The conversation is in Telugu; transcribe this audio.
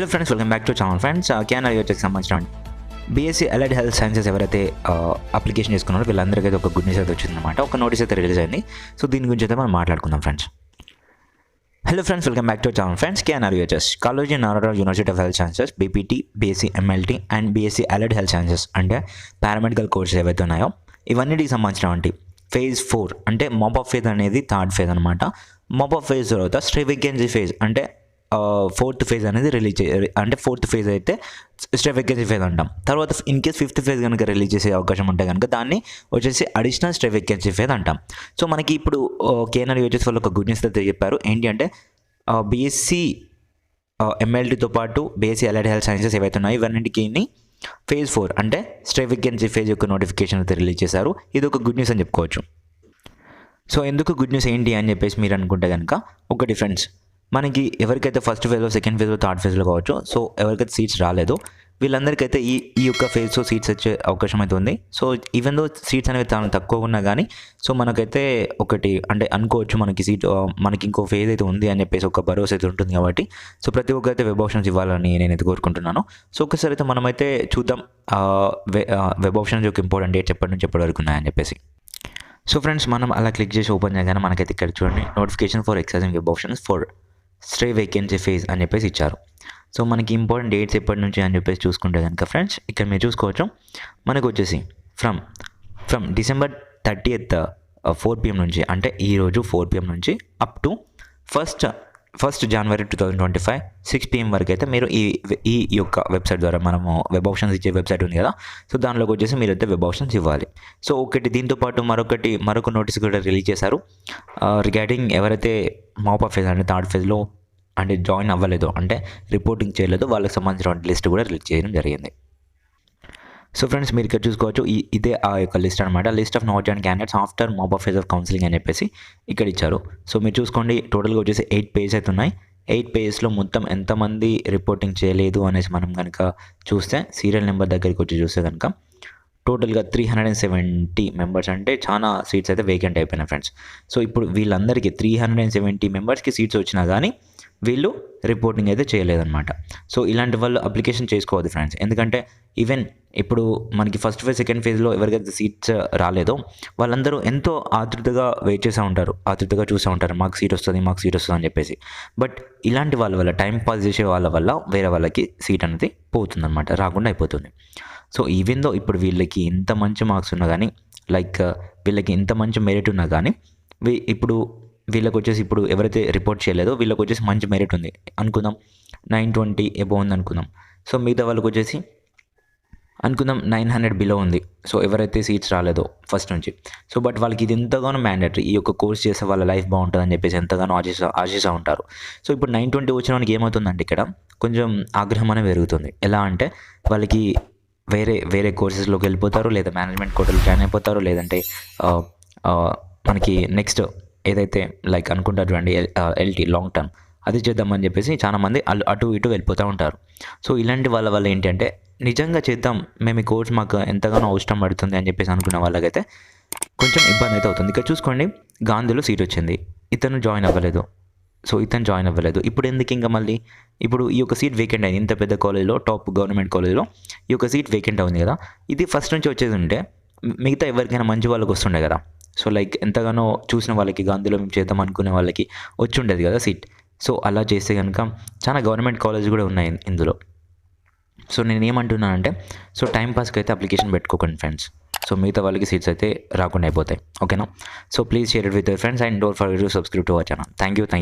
Hello friends, welcome back to channel. Friends, KNR యూట్యూబ్కి సంబంధించిన బీఎస్సీ అలైడ్ హెల్త్ సైన్సెస్ ఎవరైతే అప్లికేషన్ చేసుకున్నారో వీళ్ళందరికీ అయితే ఒక గుడ్ న్యూస్ అయితే వచ్చిందన్నమాట. ఒక నోటీస్ అయితే రిలీజ్ అయింది. సో దీని గురించి అయితే మనం మాట్లాడుకుందాం friends. Hello friends, welcome back to channel. Friends, KNR US college Narayana university of health sciences BPT, BSc MLT and BSc allied health sciences అంటే పారామెడికల్ కోర్సెస్ ఏవైతే ఉన్నాయో ఇవన్నిటికి సంబంధించినటువంటి ఫేజ్ 4 అంటే మాప్ ఆఫ్ ఫేజ్ అనేది థర్డ్ ఫేజ్ అనమాట. మాప్ ఆఫ్ ఫేజ్ తర్వాత స్ట్రే వేకెన్సీ ఫేజ్ అంటే ఫోర్త్ ఫేజ్ అనేది అంటే ఫోర్త్ ఫేజ్ అయితే స్ట్రే వేకెన్సీ ఫేజ్ అంటాం. తర్వాత ఇన్ కేస్ ఫిఫ్త్ ఫేజ్ కనుక రిలీజ్ చేసే అవకాశం ఉంటే కనుక దాన్ని వచ్చేసి అడిషనల్ స్ట్రే వేకెన్సీ ఫేజ్ అంటాం. సో మనకి ఇప్పుడు కేఎన్ఆర్ యూఎస్ వాళ్ళు ఒక గుడ్ న్యూస్ అయితే చెప్పారు. ఏంటి అంటే బీఎస్సీ ఎంఎల్టీతో పాటు బీఎస్సీ అలైడ్ హెల్త్ సైన్సెస్ ఏవైతే ఉన్నాయో ఇవన్నింటికి ఫేజ్ 4 అంటే స్ట్రే వేకెన్సీ ఫేజ్ యొక్క నోటిఫికేషన్ అయితే రిలీజ్ చేశారు. ఇది ఒక గుడ్ న్యూస్ అని చెప్పుకోవచ్చు. సో ఎందుకు గుడ్ న్యూస్ ఏంటి అని చెప్పేసి మీరు అనుకుంటే కనుక ఒకటి ఫ్రెండ్స్, మనకి ఎవరికైతే ఫస్ట్ ఫేజ్లో, సెకండ్ ఫేజ్లో, థర్డ్ ఫేజ్లో కావచ్చు, సో ఎవరికైతే సీట్స్ రాలేదో వీళ్ళందరికైతే ఈ యొక్క ఫేజ్లో సీట్స్ వచ్చే అవకాశం అయితే ఉంది. సో ఈవెన్ దో సీట్స్ అనేవి చాలా తక్కువ ఉన్నా కానీ సో మనకైతే ఒకటి అంటే అనుకోవచ్చు మనకి ఇంకో ఫేజ్ అయితే ఉంది అని చెప్పేసి ఒక భరోసా అయితే ఉంటుంది. కాబట్టి సో ప్రతి ఒక్కరైతే వెబ్ ఆప్షన్స్ ఇవ్వాలని నేనైతే కోరుకుంటున్నాను. సో ఒకసారి అయితే మనమైతే చూద్దాం వెబ్ ఆప్షన్స్ యొక్క ఇంపార్టెంట్ డేట్స్ ఎప్పటి నుంచి ఎప్పటి వరకు ఉన్నాయని చెప్పేసి. సో ఫ్రెండ్స్, మనం అలా క్లిక్ చేసి ఓపెన్ చేయగానే మనకైతే ఇక్కడ చూడండి, notification for exercising web options for stray vacancy phase అని చెప్పేసి ఇచ్చారు. సో మనకి ఇంపార్టెంట్ డేట్స్ ఎప్పటి నుంచి అని చెప్పేసి చూసుకుంటే కనుక ఫ్రెండ్స్ ఇక్కడ మీరు చూసుకోవచ్చు, మనకు వచ్చేసి ఫ్రమ్ డిసెంబర్ 30th 4 PM నుంచి అంటే ఈరోజు 4 PM నుంచి up to first January 2025 6 PM వరకు అయితే మీరు ఈ యొక్క వెబ్సైట్ ద్వారా మనము వెబ్ ఆప్షన్స్ ఇచ్చే వెబ్సైట్ ఉంది కదా, సో దానిలోకి వచ్చేసి మీరైతే వెబ్ ఆప్షన్స్ ఇవ్వాలి. సో ఒకటి దీంతో పాటు మరొక నోటీస్ కూడా రిలీజ్ చేశారు రిగార్డింగ్ ఎవరైతే మాప్ ఆఫ్ ఫేజ్ అంటే థర్డ్ ఫేజ్లో అంటే జాయిన్ అవ్వలేదో అంటే రిపోర్టింగ్ చేయలేదో వాళ్ళకి సంబంధించిన లిస్ట్ కూడా రిలీజ్ చేయడం జరిగింది. సో ఫ్రెండ్స్, మీరు ఇక్కడ చూసుకోవచ్చు, ఇదే ఆ యొక్క లిస్ట్ అనమాట. List of not join candidates after mop of phase of counselling అని చెప్పేసి ఇక్కడ ఇచ్చారు. సో మీరు చూసుకోండి, టోటల్గా వచ్చేసి 8 pages అయితే ఉన్నాయి. 8 pagesలో మొత్తం ఎంతమంది రిపోర్టింగ్ చేయలేదు అనేసి మనం కనుక చూస్తే సీరియల్ నెంబర్ దగ్గరికి వచ్చి చూస్తే కనుక టోటల్గా 370 మెంబర్స్ అంటే చాలా సీట్స్ అయితే వేకెంట్ అయిపోయినాయి ఫ్రెండ్స్. సో ఇప్పుడు వీళ్ళందరికీ 370 మెంబర్స్కి సీట్స్ వచ్చినా కానీ వీళ్ళు రిపోర్టింగ్ అయితే చేయలేదన్నమాట. సో ఇలాంటి వాళ్ళు అప్లికేషన్ చేసుకోవద్దు ఫ్రెండ్స్. ఎందుకంటే ఈవెన్ ఇప్పుడు మనకి ఫస్ట్ ఫేజ్, సెకండ్ ఫేజ్లో ఎవరికైతే సీట్స్ రాలేదో వాళ్ళందరూ ఎంతో ఆతృతగా వెయిట్ చేస్తూ ఉంటారు, ఆతృతగా చూస్తూ ఉంటారు, మాకు సీట్ వస్తుంది అని చెప్పేసి. బట్ ఇలాంటి వాళ్ళ వల్ల, టైం పాస్ చేసే వాళ్ళ వల్ల వేరే వాళ్ళకి సీట్ అనేది పోతుందన్నమాట, రాకుండా అయిపోతుంది. సో ఈవెన్ దో ఇప్పుడు వీళ్ళకి ఇంత మంచి మార్క్స్ ఉన్నా కానీ వీళ్ళకి ఇంత మంచి మెరిట్ ఉన్నా కానీ ఇప్పుడు వీళ్ళకి వచ్చేసి ఇప్పుడు ఎవరైతే రిపోర్ట్ చేయలేదో వీళ్ళకి వచ్చేసి మంచి మెరిట్ ఉంది అనుకుందాం, 920 అబోవ్ ఉంది అనుకుందాం. సో మిగతా వాళ్ళకి వచ్చేసి అనుకుందాం 900 బిలో ఉంది. సో ఎవరైతే సీట్స్ రాలేదో ఫస్ట్ నుంచి, సో బట్ వాళ్ళకి ఇది ఎంతగానో మ్యాండేటరీ, ఈ యొక్క కోర్స్ చేస్తే వాళ్ళ లైఫ్ బాగుంటుందని చెప్పేసి ఎంతగానో ఆశిస్తూ ఉంటారు. సో ఇప్పుడు 920 వచ్చిన వానికి ఏమవుతుందంటే ఇక్కడ కొంచెం ఆగ్రహం అనేది పెరుగుతుంది. ఎలా అంటే వాళ్ళకి వేరే కోర్సెస్లోకి వెళ్ళిపోతారు, లేదా మేనేజ్మెంట్ కోర్సులు జాయిన్ అయిపోతారు, లేదంటే మనకి నెక్స్ట్ ఏదైతే అనుకుంటారు చూడండి ఎల్టీ లాంగ్ టర్మ్ అది చేద్దామని చెప్పేసి చాలామంది అటు ఇటు వెళ్ళిపోతూ ఉంటారు. సో ఇలాంటి వాళ్ళ వల్ల ఏంటంటే నిజంగా చేద్దాం మేము ఈ కోర్స్ మాకు ఎంతగానో అవసరం పడుతుంది అని చెప్పేసి అనుకున్న వాళ్ళకైతే కొంచెం ఇబ్బంది అయితే అవుతుంది. ఇక్కడ చూసుకోండి, గాంధీలో సీట్ వచ్చింది, ఇతను జాయిన్ అవ్వలేదు. ఇప్పుడు ఎందుకు ఇంకా మళ్ళీ ఇప్పుడు ఈ యొక్క సీట్ వేకెంట్ అయింది, ఇంత పెద్ద కాలేజ్లో, టాప్ గవర్నమెంట్ కాలేజ్లో ఈ యొక్క సీట్ వేకెంట్ అవుతుంది కదా, ఇది ఫస్ట్ నుంచి వచ్చేది ఉంటే మిగతా ఎవరికైనా మంచి వాళ్ళకి వస్తుండే కదా. సో ఎంతగానో చూసిన వాళ్ళకి, గాంధీలో మేము చేద్దాం అనుకునే వాళ్ళకి వచ్చి ఉండేది కదా సీట్. సో అలా చేస్తే కనుక చాలా గవర్నమెంట్ కాలేజ్ కూడా ఉన్నాయి ఇందులో. సో నేను ఏమంటున్నానంటే సో టైంపాస్కి అయితే అప్లికేషన్ పెట్టుకోకండి ఫ్రెండ్స్. సో మిగతా వాళ్ళకి సీట్స్ అయితే రాకుండా అయిపోతాయి. ఓకేనా? So please share it with your friends and don't forget to subscribe to our channel. Thank you for